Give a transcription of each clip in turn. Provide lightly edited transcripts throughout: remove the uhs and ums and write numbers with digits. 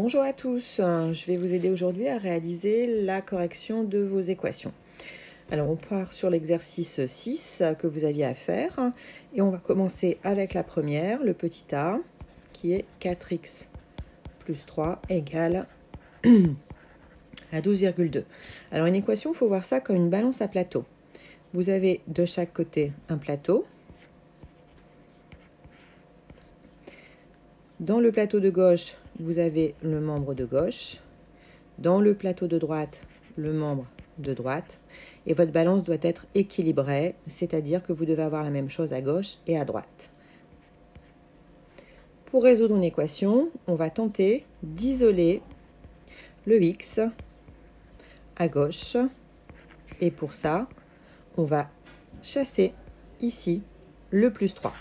Bonjour à tous, je vais vous aider aujourd'hui à réaliser la correction de vos équations. Alors on part sur l'exercice 6 que vous aviez à faire et on va commencer avec la première, le petit a, qui est 4x plus 3 égale à 12,2. Alors une équation, il faut voir ça comme une balance à plateau. Vous avez de chaque côté un plateau. Dans le plateau de gauche, vous avez le membre de gauche. Dans le plateau de droite, le membre de droite. Et votre balance doit être équilibrée, c'est-à-dire que vous devez avoir la même chose à gauche et à droite. Pour résoudre une équation, on va tenter d'isoler le x à gauche. Et pour ça, on va chasser ici le plus 3.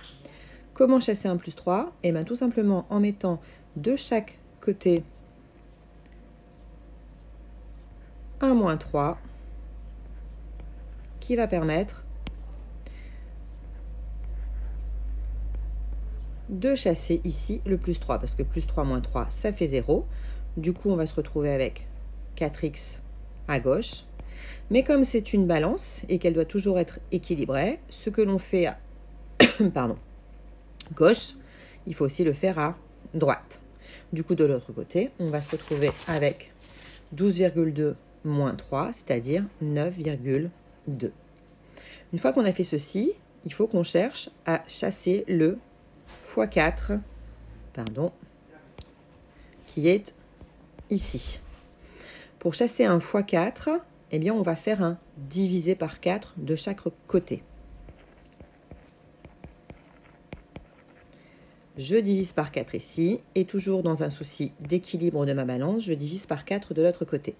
Comment chasser un plus 3? Eh bien, tout simplement en mettant de chaque côté un moins 3 qui va permettre de chasser ici le plus 3 parce que plus 3 moins 3 ça fait 0. Du coup on va se retrouver avec 4x à gauche. Mais comme c'est une balance et qu'elle doit toujours être équilibrée, ce que l'on fait à gauche, il faut aussi le faire à droite. Du coup de l'autre côté, on va se retrouver avec 12,2 moins 3, c'est-à-dire 9,2. Une fois qu'on a fait ceci, il faut qu'on cherche à chasser le x 4, qui est ici. Pour chasser un x 4, eh bien, on va faire un divisé par 4 de chaque côté. Je divise par 4 ici, et toujours dans un souci d'équilibre de ma balance, je divise par 4 de l'autre côté.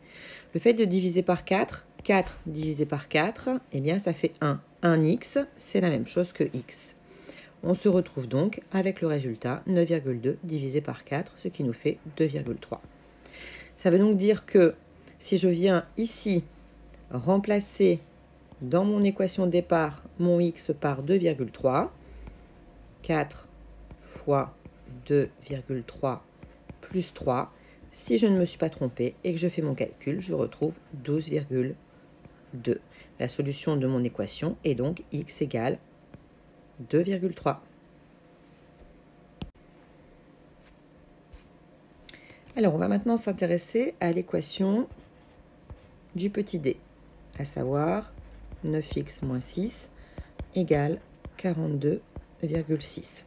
Le fait de diviser par 4, 4 divisé par 4, eh bien ça fait 1. 1x, c'est la même chose que x. On se retrouve donc avec le résultat 9,2 divisé par 4, ce qui nous fait 2,3. Ça veut donc dire que si je viens ici remplacer dans mon équation de départ mon x par 2,3, 4 fois 2,3 plus 3, si je ne me suis pas trompée et que je fais mon calcul, je retrouve 12,2. La solution de mon équation est donc x égale 2,3. Alors, on va maintenant s'intéresser à l'équation du petit d, à savoir 9x moins 6 égale 42,6.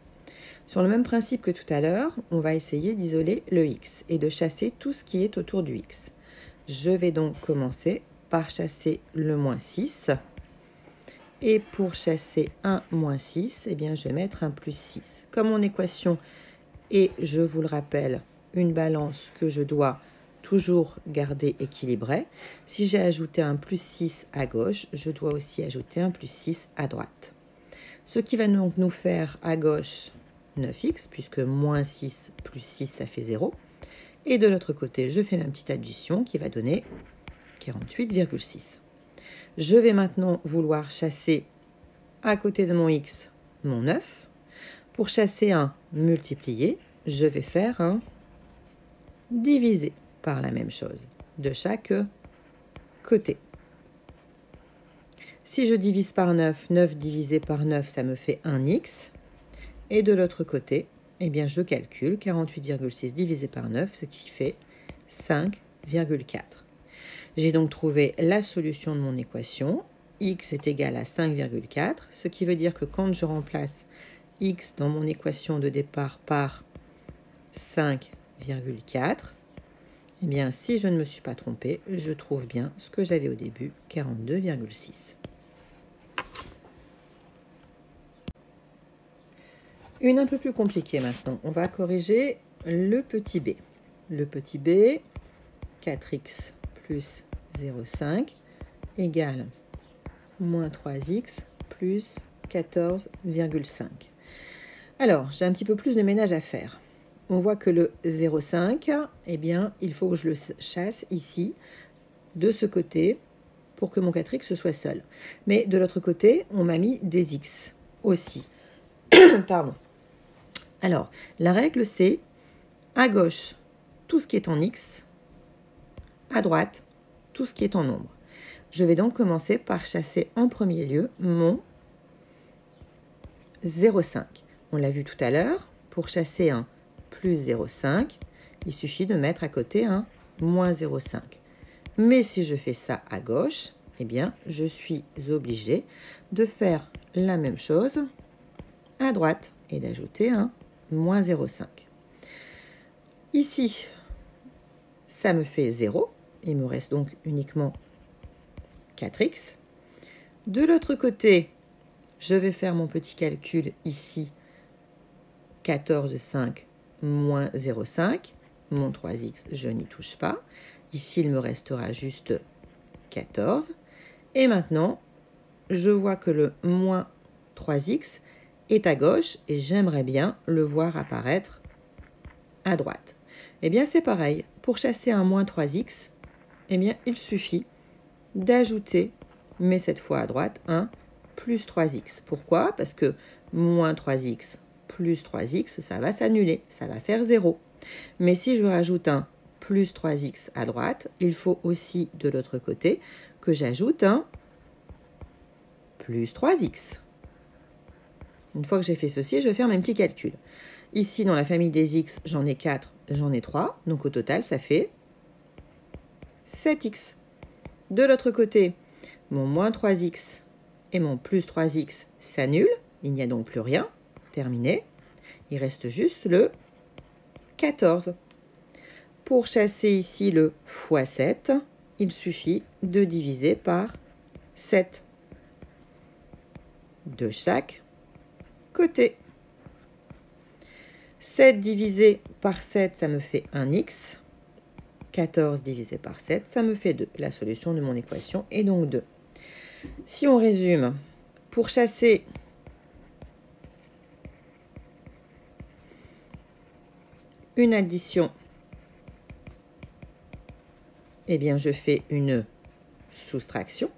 Sur le même principe que tout à l'heure, on va essayer d'isoler le x et de chasser tout ce qui est autour du x. Je vais donc commencer par chasser le moins 6. Et pour chasser un moins 6, eh bien, je vais mettre un plus 6. Comme mon équation est, je vous le rappelle, une balance que je dois toujours garder équilibrée, si j'ai ajouté un plus 6 à gauche, je dois aussi ajouter un plus 6 à droite. Ce qui va donc nous faire à gauche 9x, puisque moins 6 plus 6, ça fait 0. Et de l'autre côté, je fais ma petite addition qui va donner 48,6. Je vais maintenant vouloir chasser à côté de mon x mon 9. Pour chasser un multiplié, je vais faire un divisé par la même chose de chaque côté. Si je divise par 9, 9 divisé par 9, ça me fait 1x. Et de l'autre côté, eh bien, je calcule 48,6 divisé par 9, ce qui fait 5,4. J'ai donc trouvé la solution de mon équation. X est égal à 5,4, ce qui veut dire que quand je remplace x dans mon équation de départ par 5,4, eh bien, si je ne me suis pas trompée, je trouve bien ce que j'avais au début, 42,6. Une un peu plus compliquée maintenant. On va corriger le petit b. Le petit b, 4x plus 0,5 égale moins 3x plus 14,5. Alors, j'ai un petit peu plus de ménage à faire. On voit que le 0,5, eh bien, il faut que je le chasse ici, de ce côté, pour que mon 4x soit seul. Mais de l'autre côté, on m'a mis des x aussi. Pardon. Alors, la règle, c'est à gauche, tout ce qui est en X, à droite, tout ce qui est en nombre. Je vais donc commencer par chasser en premier lieu mon 0,5. On l'a vu tout à l'heure, pour chasser un plus 0,5, il suffit de mettre à côté un moins 0,5. Mais si je fais ça à gauche, eh bien, je suis obligée de faire la même chose à droite et d'ajouter un moins 0,5. Ici, ça me fait 0. Il me reste donc uniquement 4x. De l'autre côté, je vais faire mon petit calcul ici. 14,5 moins 0,5. Mon 3x, je n'y touche pas. Ici, il me restera juste 14. Et maintenant, je vois que le moins 3x est à gauche et j'aimerais bien le voir apparaître à droite. Eh bien, c'est pareil. Pour chasser un moins 3x, eh bien, il suffit d'ajouter, mais cette fois à droite, un plus 3x. Pourquoi? Parce que moins 3x plus 3x, ça va s'annuler, ça va faire 0. Mais si je rajoute un plus 3x à droite, il faut aussi de l'autre côté que j'ajoute un plus 3x. Une fois que j'ai fait ceci, je vais faire mes petits calculs. Ici, dans la famille des x, j'en ai 4, j'en ai 3. Donc au total, ça fait 7x. De l'autre côté, mon moins 3x et mon plus 3x s'annulent. Il n'y a donc plus rien. Terminé. Il reste juste le 14. Pour chasser ici le fois 7, il suffit de diviser par 7 de chaque côté. 7 divisé par 7, ça me fait 1x. 14 divisé par 7, ça me fait 2. La solution de mon équation est donc 2. Si on résume, pour chasser une addition, eh bien je fais une soustraction.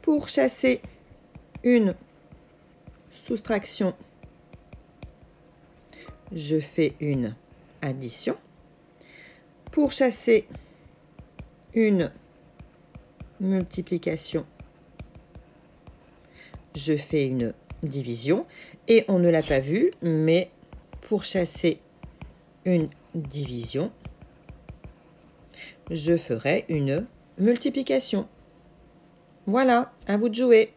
Pour chasser une soustraction, je fais une addition. Pour chasser une multiplication, je fais une division. Et on ne l'a pas vu, mais pour chasser une division, je ferai une multiplication. Voilà, à vous de jouer.